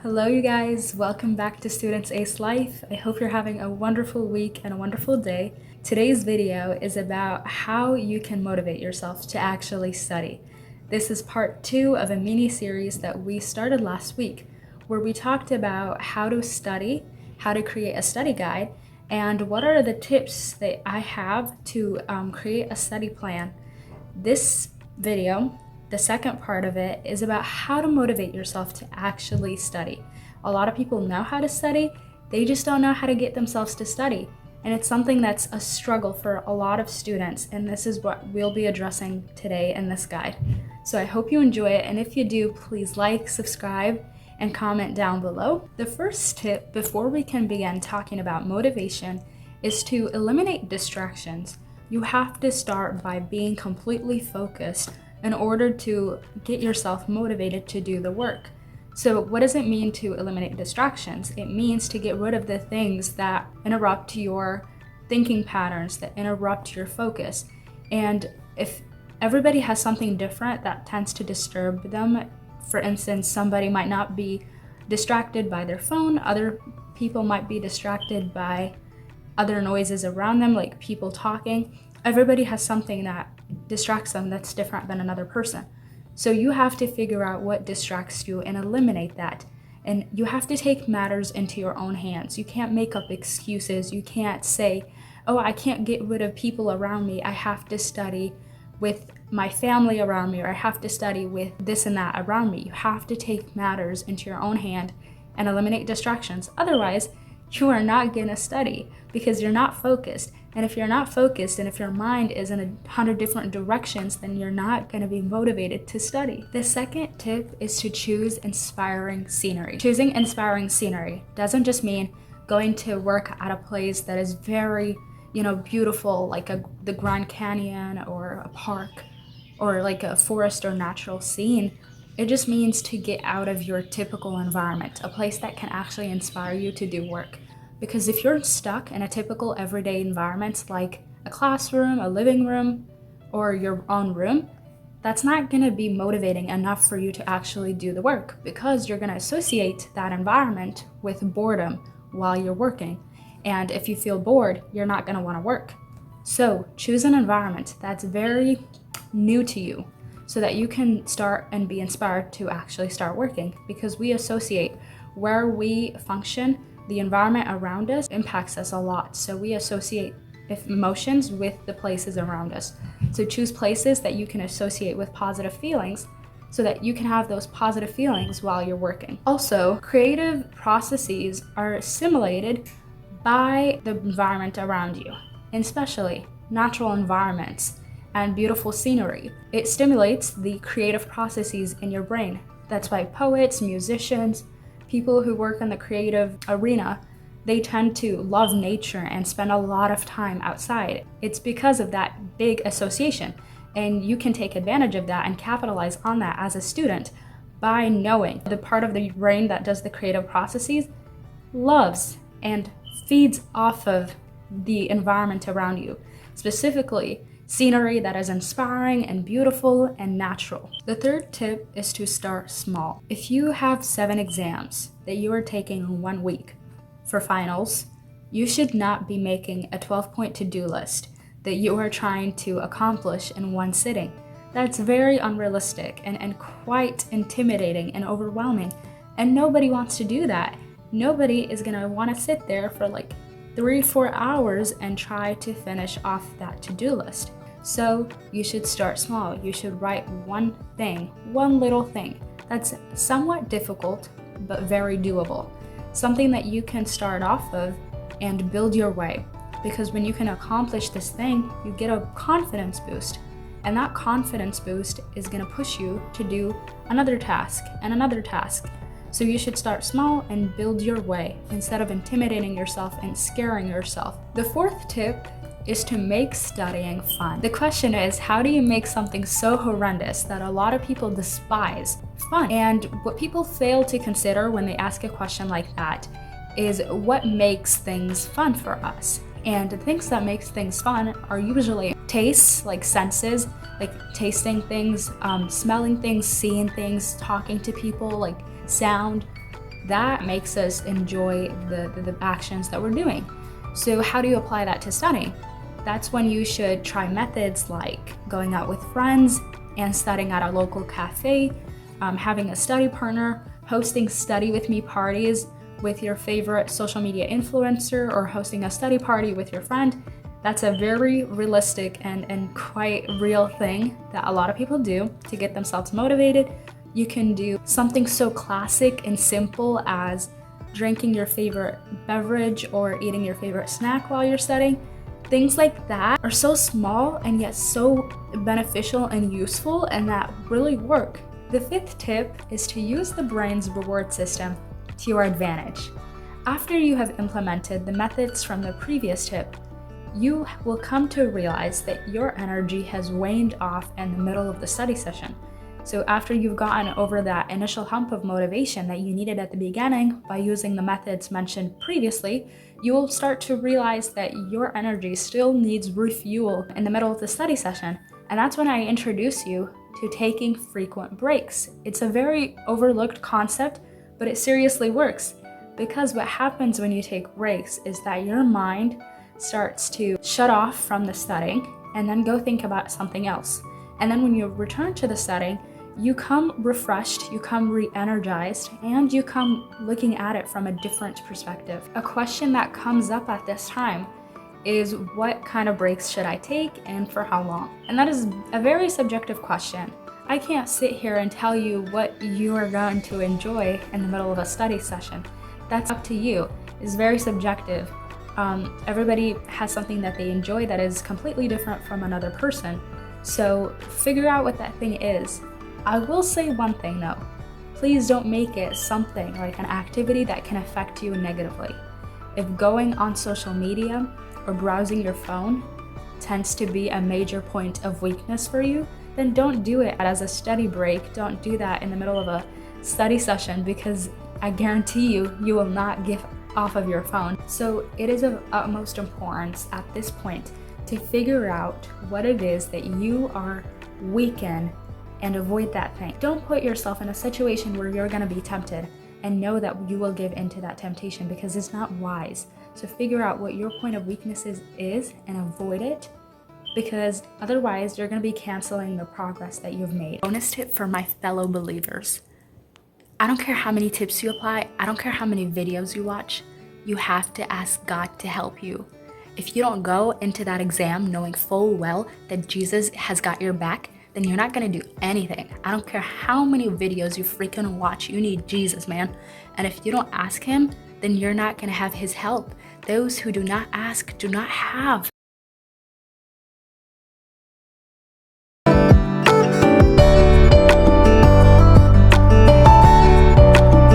Hello, you guys. Welcome back to Students Ace Life. I hope you're having a wonderful week and a wonderful day. Today's video is about how you can motivate yourself to actually study. This is part 2 of a mini series that we started last week, where we talked about how to study, how to create a study guide, and what are the tips that I have to create a study plan. This video, the second part of it, is about how to motivate yourself to actually study. A lot of people know how to study, they just don't know how to get themselves to study. And it's something that's a struggle for a lot of students, and this is what we'll be addressing today in this guide. So I hope you enjoy it, and if you do, please like, subscribe, and comment down below. The first tip before we can begin talking about motivation is to eliminate distractions. You have to start by being completely focused in order to get yourself motivated to do the work. So what does it mean to eliminate distractions? It means to get rid of the things that interrupt your thinking patterns, that interrupt your focus. And if everybody has something different that tends to disturb them, for instance, somebody might not be distracted by their phone, other people might be distracted by other noises around them, like people talking. Everybody has something that distracts them that's different than another person. So you have to figure out what distracts you and eliminate that. And you have to take matters into your own hands. You can't make up excuses. You can't say, oh, I can't get rid of people around me. I have to study with my family around me, or I have to study with this and that around me. You have to take matters into your own hand and eliminate distractions. Otherwise, you are not gonna study because you're not focused. And if you're not focused, and if your mind is in 100 different directions, then you're not gonna be motivated to study. The second tip is to choose inspiring scenery. Choosing inspiring scenery doesn't just mean going to work at a place that is very, beautiful, like the Grand Canyon or a park or like a forest or natural scene. It just means to get out of your typical environment, a place that can actually inspire you to do work. Because if you're stuck in a typical everyday environment like a classroom, a living room, or your own room, that's not gonna be motivating enough for you to actually do the work, because you're gonna associate that environment with boredom while you're working. And if you feel bored, you're not gonna wanna work. So choose an environment that's very new to you, so that you can start and be inspired to actually start working, because we associate where we function, the environment around us impacts us a lot. So we associate emotions with the places around us. So choose places that you can associate with positive feelings, so that you can have those positive feelings while you're working. Also, creative processes are stimulated by the environment around you, and especially natural environments and beautiful scenery. It stimulates the creative processes in your brain. That's why poets, musicians, people who work in the creative arena, they tend to love nature and spend a lot of time outside. It's because of that big association. And you can take advantage of that and capitalize on that as a student by knowing the part of the brain that does the creative processes loves and feeds off of the environment around you. Specifically, scenery that is inspiring and beautiful and natural. The third tip is to start small. If you have 7 exams that you are taking in 1 week for finals, you should not be making a 12-point to-do list that you are trying to accomplish in one sitting. That's very unrealistic and quite intimidating and overwhelming, and nobody wants to do that. Nobody is gonna wanna sit there for like 3-4 hours and try to finish off that to-do list. So you should start small. You should write one thing, one little thing that's somewhat difficult but very doable. Something that you can start off of and build your way. Because when you can accomplish this thing, you get a confidence boost. And that confidence boost is gonna push you to do another task and another task. So you should start small and build your way instead of intimidating yourself and scaring yourself. The fourth tip is to make studying fun. The question is, how do you make something so horrendous that a lot of people despise fun? And what people fail to consider when they ask a question like that is what makes things fun for us. And the things that makes things fun are usually tastes, like senses, like tasting things, smelling things, seeing things, talking to people, like sound, That makes us enjoy the actions that we're doing. So how do you apply that to studying? That's when you should try methods like going out with friends and studying at a local cafe, having a study partner, hosting study with me parties with your favorite social media influencer, or hosting a study party with your friend. That's a very realistic and quite real thing that a lot of people do to get themselves motivated. You can do something so classic and simple as drinking your favorite beverage or eating your favorite snack while you're studying. Things like that are so small and yet so beneficial and useful, and that really work. The fifth tip is to use the brain's reward system to your advantage. After you have implemented the methods from the previous tip, you will come to realize that your energy has waned off in the middle of the study session. So after you've gotten over that initial hump of motivation that you needed at the beginning by using the methods mentioned previously, you will start to realize that your energy still needs refuel in the middle of the study session. And that's when I introduce you to taking frequent breaks. It's a very overlooked concept, but it seriously works, because what happens when you take breaks is that your mind starts to shut off from the studying and then go think about something else. And then when you return to the studying, you come refreshed, you come re-energized, and you come looking at it from a different perspective. A question that comes up at this time is, what kind of breaks should I take and for how long? And that is a very subjective question. I can't sit here and tell you what you are going to enjoy in the middle of a study session. That's up to you. It's very subjective. Everybody has something that they enjoy that is completely different from another person. So figure out what that thing is. I will say one thing though, please don't make it something like an activity that can affect you negatively. If going on social media or browsing your phone tends to be a major point of weakness for you, then don't do it as a study break. Don't do that in the middle of a study session, because I guarantee you will not get off of your phone. So it is of utmost importance at this point to figure out what it is that you are weak in and avoid that thing. Don't put yourself in a situation where you're gonna be tempted and know that you will give into that temptation, because it's not wise. So figure out what your point of weakness is and avoid it, because otherwise you're gonna be canceling the progress that you've made. Bonus tip for my fellow believers. I don't care how many tips you apply, I don't care how many videos you watch, you have to ask God to help you. If you don't go into that exam knowing full well that Jesus has got your back, then you're not gonna do anything. I don't care how many videos you freaking watch, you need Jesus, man. And if you don't ask him, then you're not gonna have his help. Those who do not ask do not have.